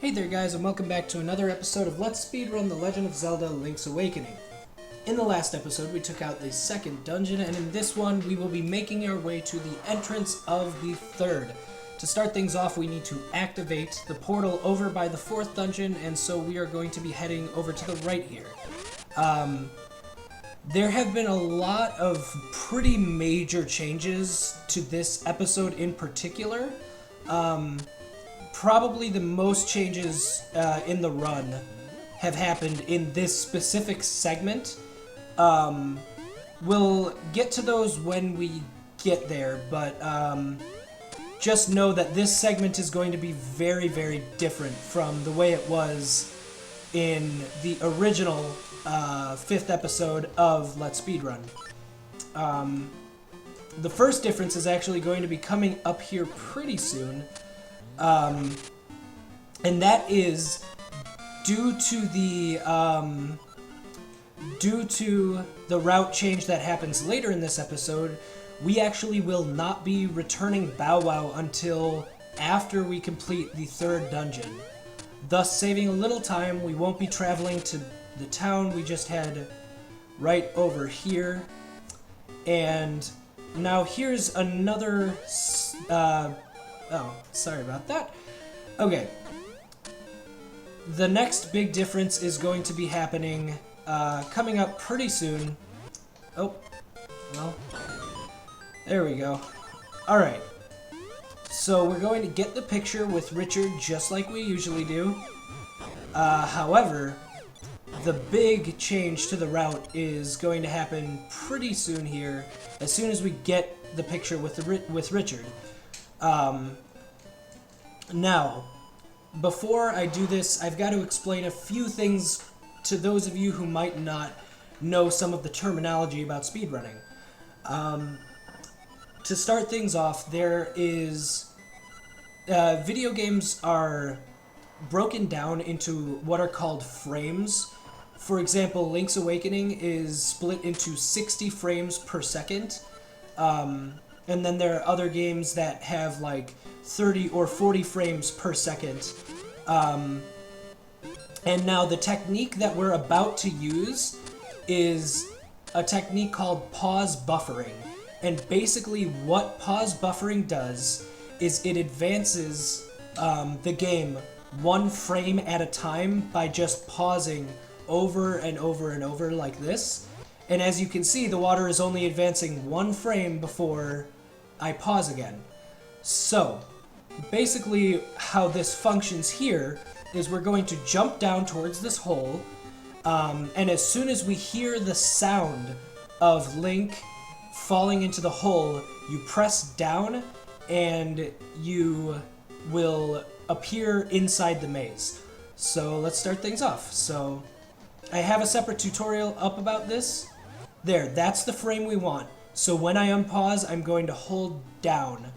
Hey there guys, and welcome back to another episode of Let's Speedrun The Legend of Zelda Link's Awakening. In the last episode we took out the second dungeon, and in this one we will be making our way to the entrance of the third. To start things off we need to activate the portal over by the fourth dungeon, and so we are going to be heading over to the right here. There have been a lot of pretty major changes to this episode in particular. Probably the most changes in the run have happened in this specific segment. We'll get to those when we get there, but just know that this segment is going to be very, very different from the way it was in the original 5th episode of Let's Speedrun. The first difference is actually going to be coming up here pretty soon. And that is due to the route change that happens later in this episode. We actually will not be returning Bow Wow until after we complete the third dungeon, thus saving a little time. We won't be traveling to the town we just had right over here. And now here's another oh, sorry about that. Okay. The next big difference is going to be happening, coming up pretty soon. Oh, well, there we go. Alright. So we're going to get the picture with Richard just like we usually do. However, the big change to the route is going to happen pretty soon here, as soon as we get the picture with Richard. Now, before I do this, I've got to explain a few things to those of you who might not know some of the terminology about speedrunning. To start things off, there is... video games are broken down into what are called frames. For example, Link's Awakening is split into 60 frames per second. And then there are other games that have like 30 or 40 frames per second. And now the technique that we're about to use is a technique called pause buffering. And basically what pause buffering does is it advances the game one frame at a time by just pausing over and over and over like this. And as you can see, the water is only advancing one frame before I pause again. So, basically how this functions here is we're going to jump down towards this hole, and as soon as we hear the sound of Link falling into the hole, you press down and you will appear inside the maze. So let's start things off. So I have a separate tutorial up about this. There, that's the frame we want. So when I unpause, I'm going to hold down,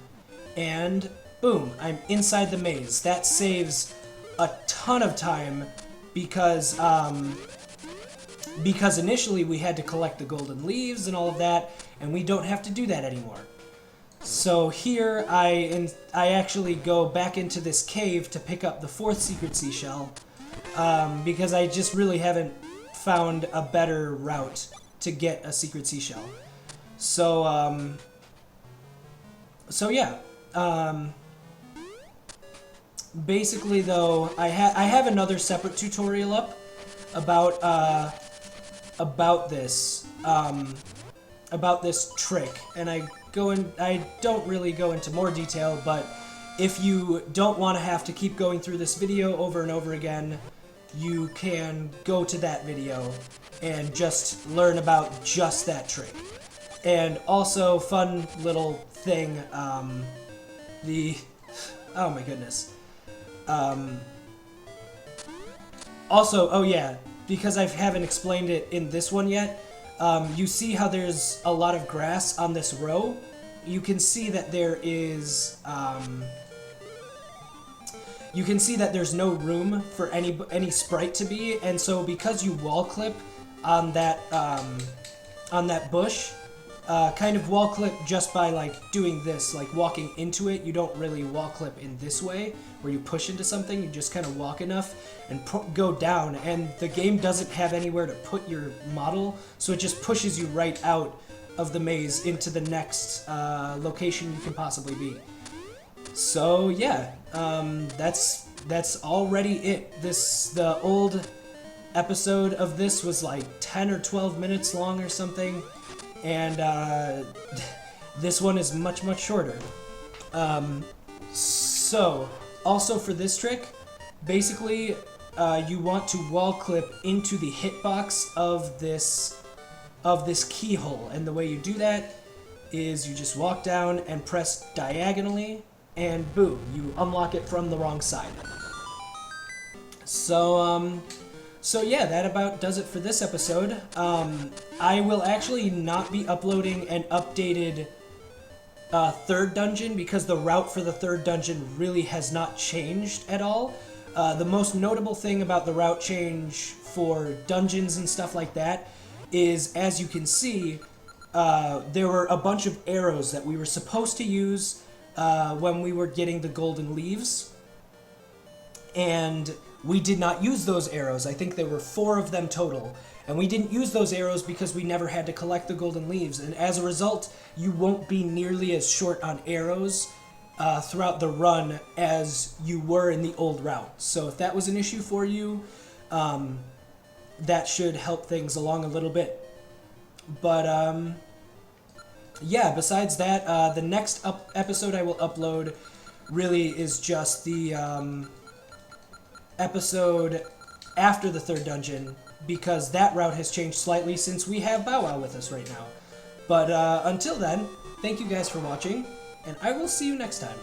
and boom, I'm inside the maze. That saves a ton of time because initially we had to collect the golden leaves and all of that, and we don't have to do that anymore. So here I actually go back into this cave to pick up the fourth secret seashell, because I just really haven't found a better route to get a secret seashell. So, yeah. Basically, though, I have another separate tutorial up about this trick, and I don't really go into more detail, but if you don't want to have to keep going through this video over and over again, you can go to that video and just learn about just that trick. And also, fun little thing, oh my goodness. Also, oh yeah, because I haven't explained it in this one yet, you see how there's a lot of grass on this row? You can see that there is, you can see that there's no room for any sprite to be, and so because you wall clip on that bush, kind of wall clip just by like doing this, like walking into it. You don't really wall clip in this way where you push into something. You just kind of walk enough and go down, and the game doesn't have anywhere to put your model, so it just pushes you right out of the maze into the next location you can possibly be. So yeah, that's already it. The old episode of this was like 10 or 12 minutes long or something, and this one is much shorter. So also for this trick, basically you want to wall clip into the hitbox of this keyhole, and the way you do that is you just walk down and press diagonally, and boom, you unlock it from the wrong side. So yeah, that about does it for this episode. I will actually not be uploading an updated third dungeon because the route for the third dungeon really has not changed at all. The most notable thing about the route change for dungeons and stuff like that is, as you can see, there were a bunch of arrows that we were supposed to use when we were getting the golden leaves, and we did not use those arrows. I think there were 4 of them total, and we didn't use those arrows because we never had to collect the golden leaves, and as a result, you won't be nearly as short on arrows throughout the run as you were in the old route. So if that was an issue for you, that should help things along a little bit. But yeah, besides that, the next episode I will upload really is just the episode after the third dungeon, because that route has changed slightly since we have Bow Wow with us right now. But until then, thank you guys for watching, and I will see you next time.